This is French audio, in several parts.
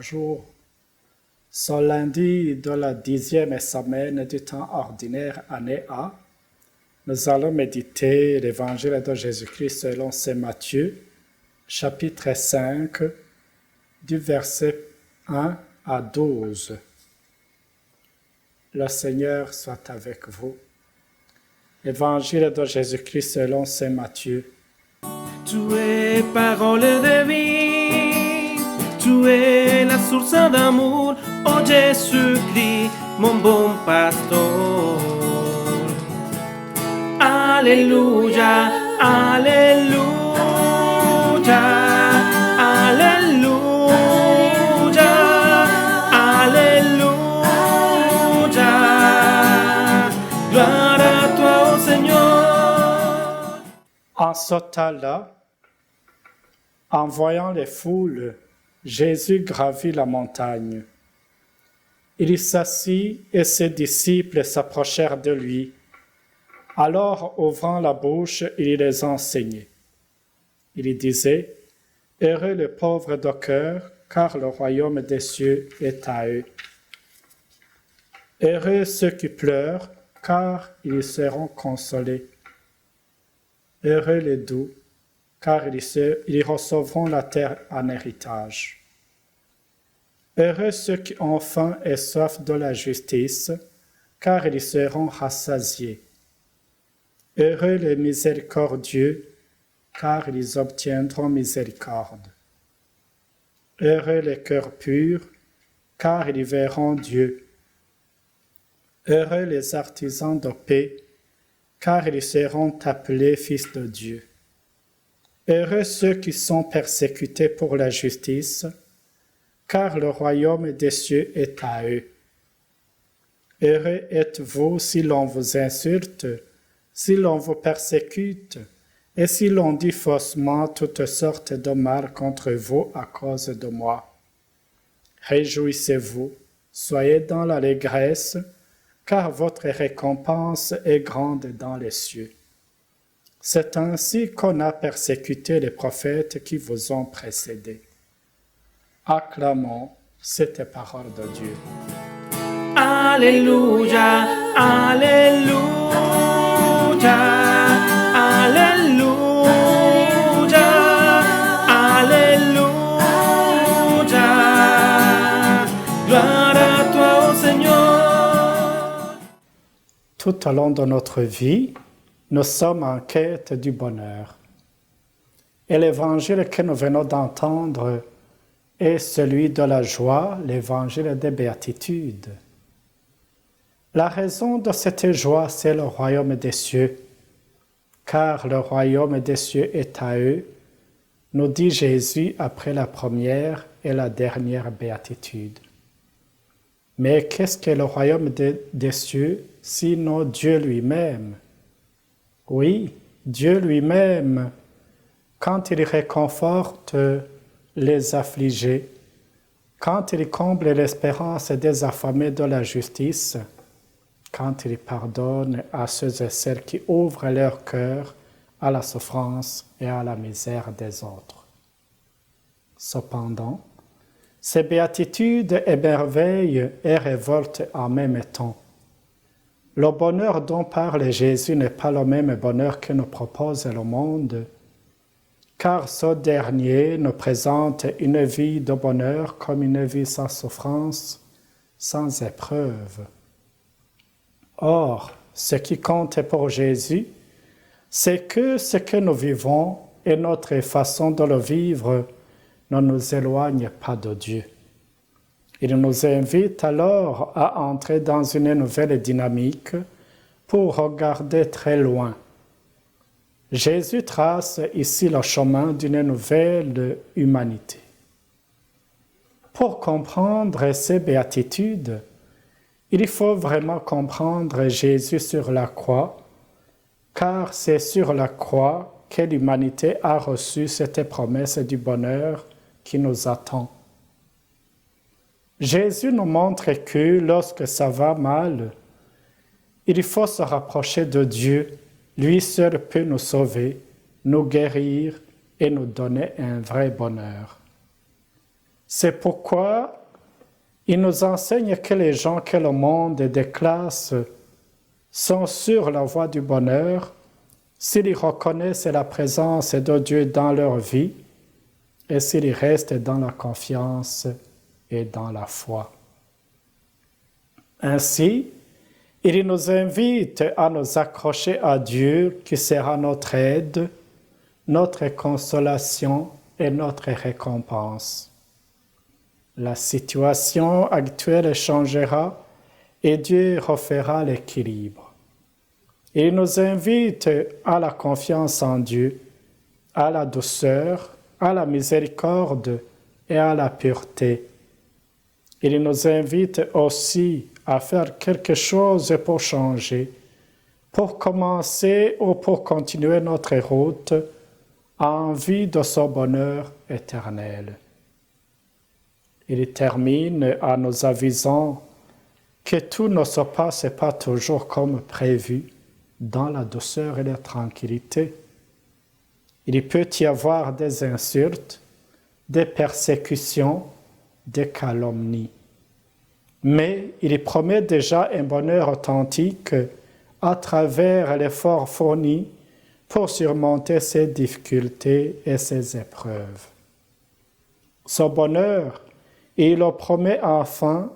Bonjour. Ce lundi de la 10e semaine du temps ordinaire, année A, nous allons méditer l'Évangile de Jésus-Christ selon saint Matthieu, chapitre 5, du verset 1 à 12. Le Seigneur soit avec vous. Évangile de Jésus-Christ selon saint Matthieu. Tu es parole de vie, tu es la source d'amour, oh Jésus-Christ, mon bon pasteur. Alléluia, Alléluia, Alléluia, Alléluia. Gloire à toi, ô Seigneur. En ce temps-là, en voyant les foules, Jésus gravit la montagne. Il s'assit et ses disciples s'approchèrent de lui. Alors, ouvrant la bouche, il les enseignait. Il disait, « Heureux les pauvres de cœur, car le royaume des cieux est à eux. Heureux ceux qui pleurent, car ils seront consolés. Heureux les doux, car ils recevront la terre en héritage. Heureux ceux qui ont faim et soif de la justice, car ils seront rassasiés. Heureux les miséricordieux, car ils obtiendront miséricorde. Heureux les cœurs purs, car ils verront Dieu. Heureux les artisans de paix, car ils seront appelés fils de Dieu. Heureux ceux qui sont persécutés pour la justice, car le royaume des cieux est à eux. Heureux êtes-vous si l'on vous insulte, si l'on vous persécute, et si l'on dit faussement toutes sortes de mal contre vous à cause de moi. Réjouissez-vous, soyez dans l'allégresse, car votre récompense est grande dans les cieux. C'est ainsi qu'on a persécuté les prophètes qui vous ont précédés. Acclamons cette parole de Dieu. Alléluia, Alléluia, Alléluia, Alléluia. Gloire à toi, ô Seigneur. Tout au long de notre vie, nous sommes en quête du bonheur. Et l'évangile que nous venons d'entendre est celui de la joie, l'évangile des béatitudes. La raison de cette joie, c'est le royaume des cieux, car le royaume des cieux est à eux, nous dit Jésus après la première et la dernière béatitude. Mais qu'est-ce que le royaume des cieux, sinon Dieu lui-même? Oui, Dieu lui-même, quand il réconforte les affligés, quand il comble l'espérance des affamés de la justice, quand il pardonne à ceux et celles qui ouvrent leur cœur à la souffrance et à la misère des autres. Cependant, ces béatitudes émerveillent et révoltent en même temps. Le bonheur dont parle Jésus n'est pas le même bonheur que nous propose le monde, car ce dernier nous présente une vie de bonheur comme une vie sans souffrance, sans épreuve. Or, ce qui compte pour Jésus, c'est que ce que nous vivons et notre façon de le vivre ne nous éloigne pas de Dieu. Il nous invite alors à entrer dans une nouvelle dynamique pour regarder très loin. Jésus trace ici le chemin d'une nouvelle humanité. Pour comprendre ces béatitudes, il faut vraiment comprendre Jésus sur la croix, car c'est sur la croix que l'humanité a reçu cette promesse du bonheur qui nous attend. Jésus nous montre que lorsque ça va mal, il faut se rapprocher de Dieu. Lui seul peut nous sauver, nous guérir et nous donner un vrai bonheur. C'est pourquoi il nous enseigne que les gens que le monde déclasse sont sur la voie du bonheur s'ils reconnaissent la présence de Dieu dans leur vie et s'ils restent dans la confiance et dans la foi. Ainsi, il nous invite à nous accrocher à Dieu qui sera notre aide, notre consolation et notre récompense. La situation actuelle changera et Dieu refera l'équilibre. Il nous invite à la confiance en Dieu, à la douceur, à la miséricorde et à la pureté. Il nous invite aussi à faire quelque chose pour changer, pour commencer ou pour continuer notre route en vue de son bonheur éternel. Il termine en nous avisant que tout ne se passe pas toujours comme prévu dans la douceur et la tranquillité. Il peut y avoir des insultes, des persécutions, des calomnies. Mais il promet déjà un bonheur authentique à travers l'effort fourni pour surmonter ces difficultés et ces épreuves. Ce bonheur, il le promet enfin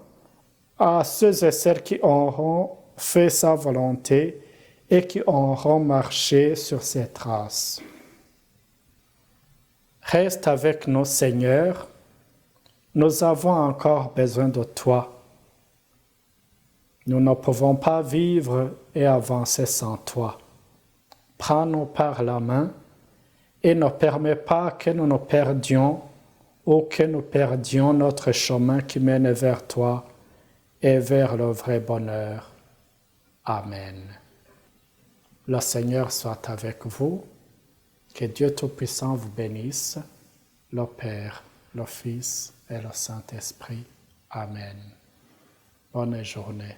à ceux et celles qui auront fait sa volonté et qui auront marché sur ses traces. Reste avec nous, Seigneur. Nous avons encore besoin de toi. Nous ne pouvons pas vivre et avancer sans toi. Prends-nous par la main et ne permets pas que nous nous perdions ou que nous perdions notre chemin qui mène vers toi et vers le vrai bonheur. Amen. Le Seigneur soit avec vous. Que Dieu Tout-Puissant vous bénisse, le Père, le Fils et le Saint-Esprit. Amen. Bonne journée.